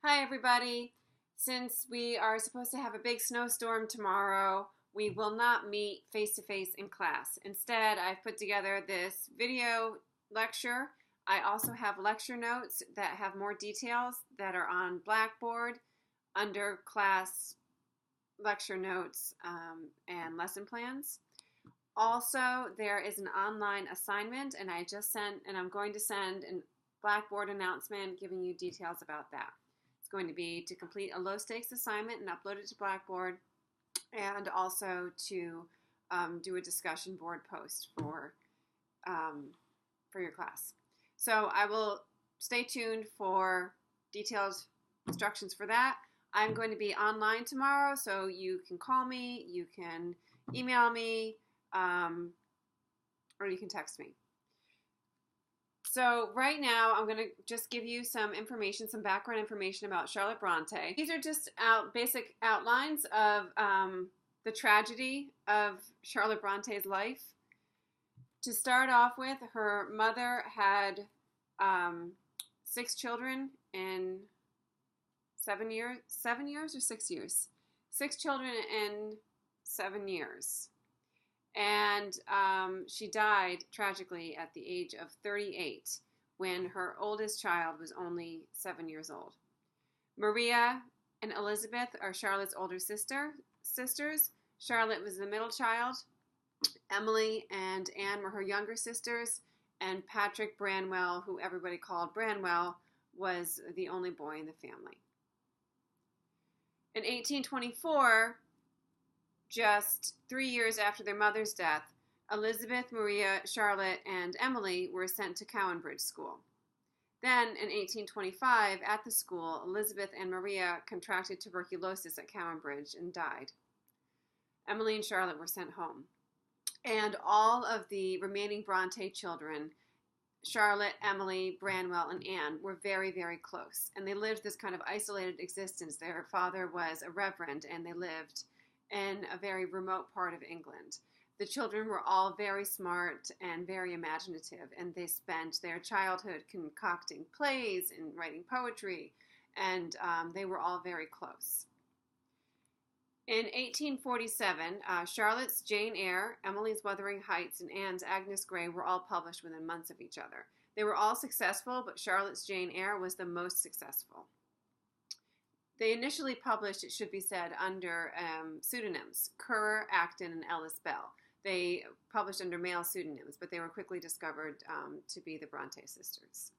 Hi, everybody. Since we are supposed to have a big snowstorm tomorrow, we will not meet face to face in class. Instead, I've put together this video lecture. I also have lecture notes that have more details that are on Blackboard under class lecture notes and lesson plans. Also, there is an online assignment, and I'm going to send a Blackboard announcement giving you details about that. It's going to be to complete a low-stakes assignment and upload it to Blackboard, and also to do a discussion board post for your class. So I will stay tuned for detailed instructions for that. I'm going to be online tomorrow, so you can call me, you can email me, or you can text me. So right now, I'm going to just give you some information, some background information about Charlotte Bronte. These are just basic outlines of the tragedy of Charlotte Bronte's life. To start off with, her mother had 6 children in 7 years. 7 years or 6 years? 6 children in 7 years. And she died tragically at the age of 38 when her oldest child was only 7 years old. Maria and Elizabeth are Charlotte's older sisters. Charlotte was the middle child. Emily and Anne were her younger sisters. And Patrick Branwell, who everybody called Branwell, was the only boy in the family. In 1824, just 3 years after their mother's death, Elizabeth, Maria, Charlotte, and Emily were sent to Cowanbridge School. Then, in 1825, at the school, Elizabeth and Maria contracted tuberculosis at Cowanbridge and died. Emily and Charlotte were sent home. And all of the remaining Bronte children, Charlotte, Emily, Branwell, and Anne, were very, very close. And they lived this kind of isolated existence. Their father was a reverend, and they lived in a very remote part of England. The children were all very smart and very imaginative, and they spent their childhood concocting plays and writing poetry, and they were all very close. In 1847, Charlotte's Jane Eyre, Emily's Wuthering Heights, and Anne's Agnes Grey were all published within months of each other. They were all successful, but Charlotte's Jane Eyre was the most successful. They initially published, it should be said, under pseudonyms, Currer, Acton, and Ellis Bell. They published under male pseudonyms, but they were quickly discovered to be the Bronte sisters.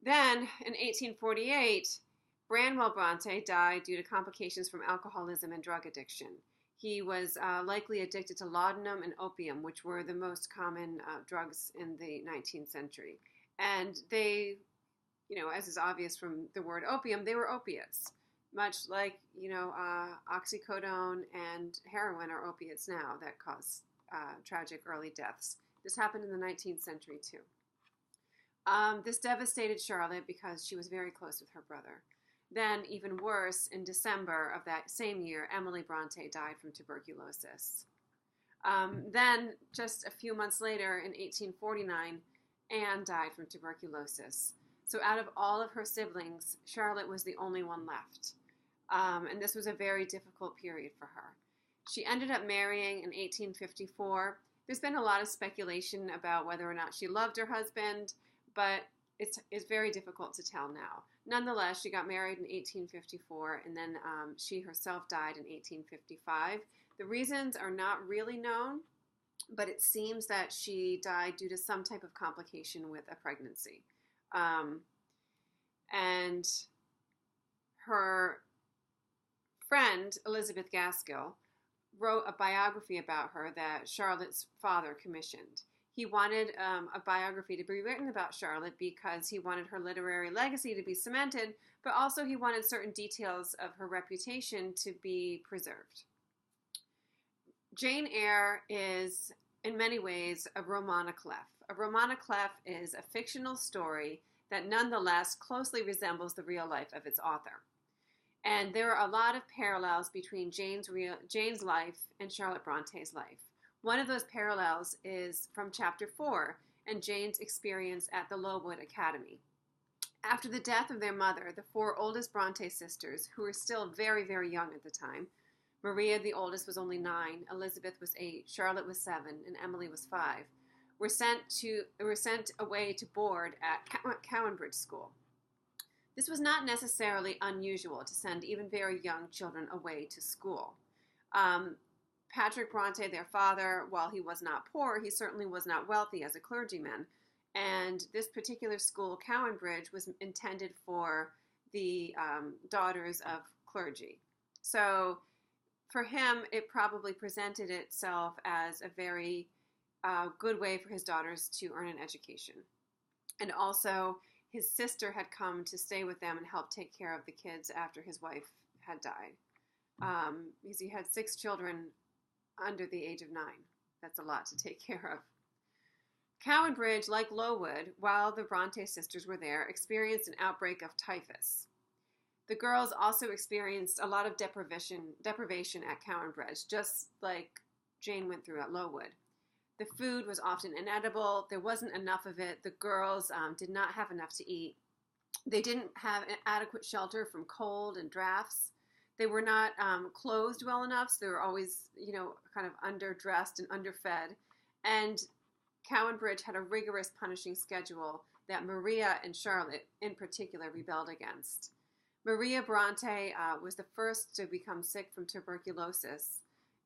Then, in 1848, Branwell Bronte died due to complications from alcoholism and drug addiction. He was likely addicted to laudanum and opium, which were the most common drugs in the 19th century. And they, as is obvious from the word opium, they were opiates, much like, oxycodone and heroin are opiates now that cause tragic early deaths. This happened in the 19th century, too. This devastated Charlotte because she was very close with her brother. Then, even worse, in December of that same year, Emily Bronte died from tuberculosis. Then, just a few months later, in 1849, Anne died from tuberculosis. So out of all of her siblings, Charlotte was the only one left. And this was a very difficult period for her. She ended up marrying in 1854. There's been a lot of speculation about whether or not she loved her husband, but it's very difficult to tell now. Nonetheless, she got married in 1854, and then she herself died in 1855. The reasons are not really known, but it seems that she died due to some type of complication with a pregnancy. And her friend, Elizabeth Gaskell, wrote a biography about her that Charlotte's father commissioned. He wanted a biography to be written about Charlotte because he wanted her literary legacy to be cemented, but also he wanted certain details of her reputation to be preserved. Jane Eyre is, in many ways, a roman à clef. A roman à clef is a fictional story that nonetheless closely resembles the real life of its author. And there are a lot of parallels between Jane's life and Charlotte Bronte's life. One of those parallels is from chapter 4 and Jane's experience at the Lowood Academy. After the death of their mother, the four oldest Bronte sisters, who were still very, very young at the time, Maria, the oldest, was only 9, Elizabeth was 8, Charlotte was 7, and Emily was 5, were sent away to board at Cowanbridge School. This was not necessarily unusual to send even very young children away to school. Patrick Bronte, their father, while he was not poor, he certainly was not wealthy as a clergyman. And this particular school, Cowanbridge, was intended for the daughters of clergy. So for him, it probably presented itself as a very good way for his daughters to earn an education. And also, his sister had come to stay with them and help take care of the kids after his wife had died. Because he had 6 children under the age of 9. That's a lot to take care of. Cowanbridge, like Lowood, while the Bronte sisters were there, experienced an outbreak of typhus. The girls also experienced a lot of deprivation at Cowanbridge, just like Jane went through at Lowood. The food was often inedible. There wasn't enough of it. The girls did not have enough to eat. They didn't have adequate shelter from cold and drafts. They were not clothed well enough, so they were always, kind of underdressed and underfed. And Cowanbridge had a rigorous punishing schedule that Maria and Charlotte, in particular, rebelled against. Maria Bronte was the first to become sick from tuberculosis,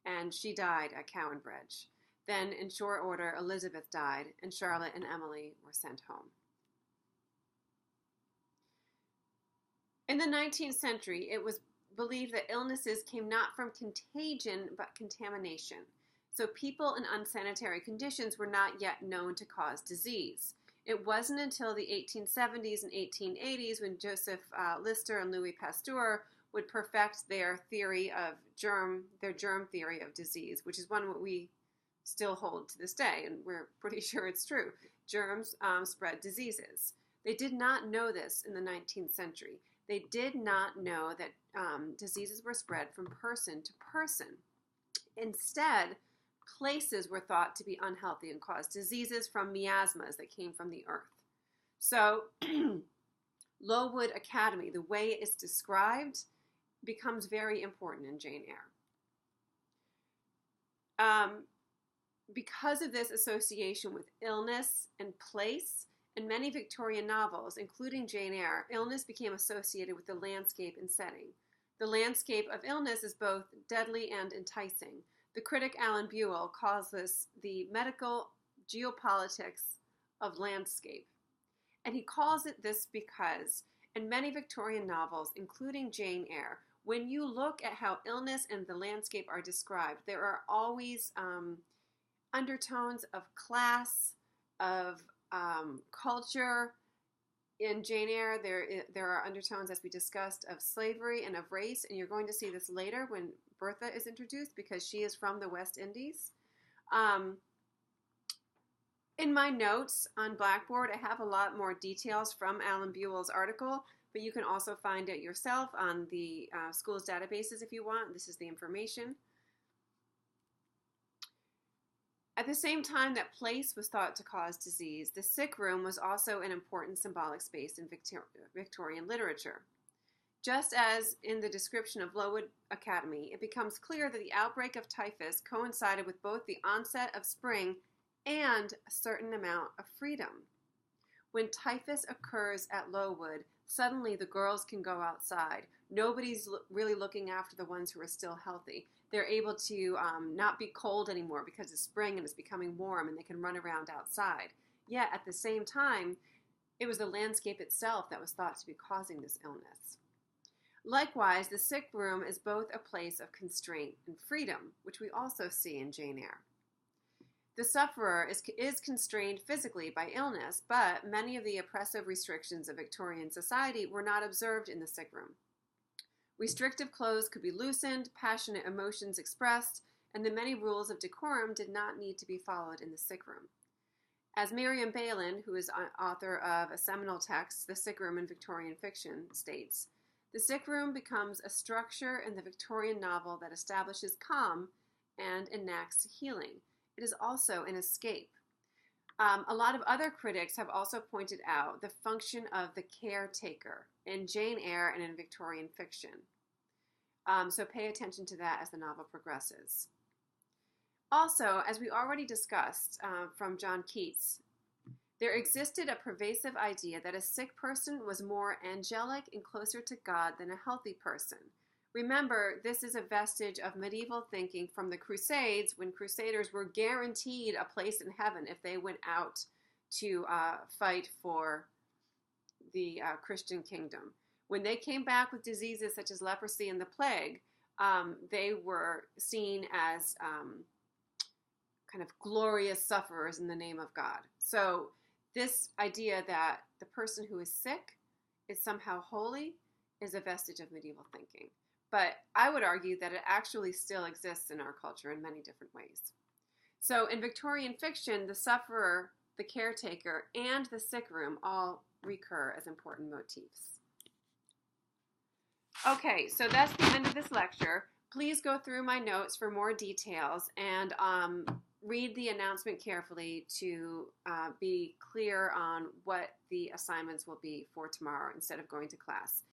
and she died at Cowanbridge. Then, in short order, Elizabeth died, and Charlotte and Emily were sent home. In the 19th century, it was believed that illnesses came not from contagion, but contamination. So people in unsanitary conditions were not yet known to cause disease. It wasn't until the 1870s and 1880s when Joseph Lister and Louis Pasteur would perfect their germ theory of disease, which is one that we still hold to this day, and we're pretty sure it's true. Germs spread diseases. They did not know this in the 19th century. They did not know that diseases were spread from person to person. Instead, places were thought to be unhealthy and cause diseases from miasmas that came from the earth. So, Lowood Academy, the way it's described, becomes very important in Jane Eyre. Because of this association with illness and place, in many Victorian novels, including Jane Eyre, illness became associated with the landscape and setting. The landscape of illness is both deadly and enticing. The critic Alan Buell calls this the medical geopolitics of landscape. And he calls it this because in many Victorian novels, including Jane Eyre, when you look at how illness and the landscape are described, there are always undertones of class, of culture. In Jane Eyre, there are undertones, as we discussed, of slavery and of race, and you're going to see this later when Bertha is introduced because she is from the West Indies. In my notes on Blackboard, I have a lot more details from Alan Buell's article, but you can also find it yourself on the school's databases if you want. This is the information. At the same time that place was thought to cause disease, the sick room was also an important symbolic space in Victorian literature. Just as in the description of Lowood Academy, it becomes clear that the outbreak of typhus coincided with both the onset of spring and a certain amount of freedom. When typhus occurs at Lowood, suddenly the girls can go outside. Nobody's really looking after the ones who are still healthy. They're able to not be cold anymore because it's spring and it's becoming warm and they can run around outside. Yet at the same time, it was the landscape itself that was thought to be causing this illness. Likewise, the sick room is both a place of constraint and freedom, which we also see in Jane Eyre. The sufferer is constrained physically by illness, but many of the oppressive restrictions of Victorian society were not observed in the sick room. Restrictive clothes could be loosened, passionate emotions expressed, and the many rules of decorum did not need to be followed in the sick room. As Miriam Balin, who is author of a seminal text, The Sick Room in Victorian Fiction, states, the sick room becomes a structure in the Victorian novel that establishes calm and enacts healing. It is also an escape. A lot of other critics have also pointed out the function of the caretaker in Jane Eyre and in Victorian fiction. So pay attention to that as the novel progresses. Also, as we already discussed from John Keats, there existed a pervasive idea that a sick person was more angelic and closer to God than a healthy person. Remember, this is a vestige of medieval thinking from the Crusades, when Crusaders were guaranteed a place in heaven if they went out to fight for the Christian kingdom. When they came back with diseases such as leprosy and the plague, they were seen as kind of glorious sufferers in the name of God. So this idea that the person who is sick is somehow holy is a vestige of medieval thinking. But I would argue that it actually still exists in our culture in many different ways. So in Victorian fiction, the sufferer, the caretaker, and the sick room all recur as important motifs. Okay, so that's the end of this lecture. Please go through my notes for more details and read the announcement carefully to be clear on what the assignments will be for tomorrow instead of going to class.